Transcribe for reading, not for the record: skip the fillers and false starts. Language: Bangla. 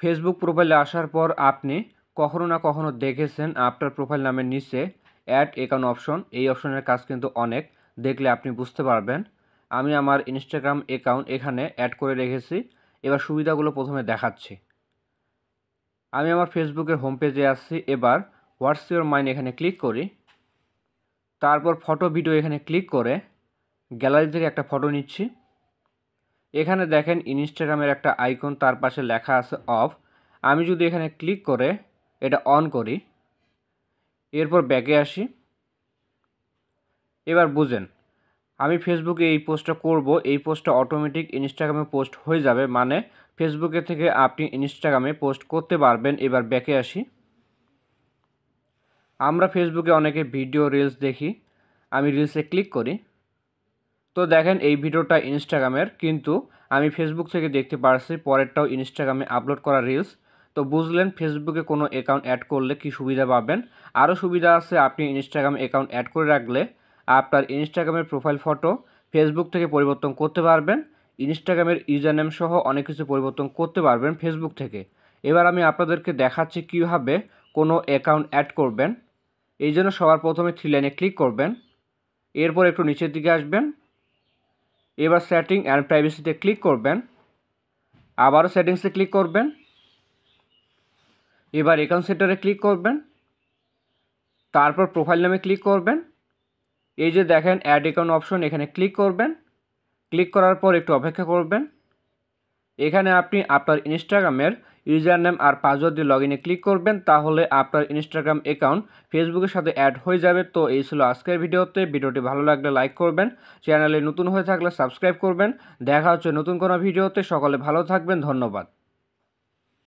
ফেসবুক প্রোফাইলে আসার পর আপনি কখনো না কখনো দেখেছেন আপনার প্রোফাইল নামের নিচে অ্যাড অ্যাকাউন্ট অপশন, এই অপশনের কাজ কিন্তু অনেক, দেখলে আপনি বুঝতে পারবেন। আমি আমার ইনস্টাগ্রাম অ্যাকাউন্ট এখানে অ্যাড করে রেখেছি। এবার সুবিধাগুলো প্রথমে দেখাচ্ছি। আমি আমার ফেসবুকের হোম পেজে আসছি। এবার হোয়াটস ইওর মাইন্ড এখানে ক্লিক করি। তারপর ফটো ভিডিও এখানে ক্লিক করে গ্যালারি থেকে একটা ফটো নিচ্ছি। এখানে দেখেন ইনস্টাগ্রামের একটা আইকন, তার পাশে লেখা আছে অফ। আমি যদি এখানে ক্লিক করে এটা অন করি, এরপর ব্যাকে আসি। এবার বুঝেন, আমি ফেসবুকে এই পোস্টটা করব, এই পোস্টটা অটোমেটিক ইনস্টাগ্রামে পোস্ট হয়ে যাবে, মানে ফেসবুকে থেকে আপনি ইনস্টাগ্রামে পোস্ট করতে পারবেন। এবার ব্যাকে আসি। আমরা ফেসবুকে অনেকে ভিডিও রিলস দেখি, আমি রিলসে ক্লিক করি। তো দেখেন এই ভিডিওটা ইনস্টাগ্রামের, কিন্তু আমি ফেসবুক থেকে দেখতে পারছি পরেরটাও ইনস্টাগ্রামে আপলোড করা রিলস। তো বুঝলেন ফেসবুকে কোনো অ্যাকাউন্ট অ্যাড করলে কি সুবিধা পাবেন। আরও সুবিধা আছে, আপনি ইনস্টাগ্রাম অ্যাকাউন্ট অ্যাড করে রাখলে আপনার ইনস্টাগ্রামের প্রোফাইল ফটো ফেসবুক থেকে পরিবর্তন করতে পারবেন। ইনস্টাগ্রামের ইউজার নেম সহ অনেক কিছু পরিবর্তন করতে পারবেন ফেসবুক থেকে। এবার আমি আপনাদেরকে দেখাচ্ছি কীভাবে কোনো অ্যাকাউন্ট অ্যাড করবেন। এই জন্য সবার প্রথমে 3 লাইনে ক্লিক করবেন, এরপর একটু নিচের দিকে আসবেন। এবার সেটিং অ্যান্ড প্রাইভেসিতে ক্লিক করবেন, আবারও সেটিংসে ক্লিক করবেন। এবার অ্যাকাউন্ট সেন্টারে ক্লিক করবেন, তারপর প্রোফাইল নামে ক্লিক করবেন। এই যে দেখেন অ্যাড অ্যাকাউন্ট অপশন, এখানে ক্লিক করবেন। ক্লিক করার পর একটু অপেক্ষা করবেন। এখানে আপনি আপনার ইনস্টাগ্রামের ইউজার নেম আর পাসওয়ার্ড দিয়ে লগ ইনে ক্লিক করবেন, তাহলে আপনার ইনস্টাগ্রাম অ্যাকাউন্ট ফেসবুকের সাথে অ্যাড হয়ে যাবে। তো এই ছিল আজকের ভিডিওতে। ভিডিওটি ভালো লাগলে লাইক করবেন, চ্যানেলে নতুন হয়ে থাকলে সাবস্ক্রাইব করবেন। দেখা হচ্ছে নতুন কোনো ভিডিওতে। সকলে ভালো থাকবেন, ধন্যবাদ।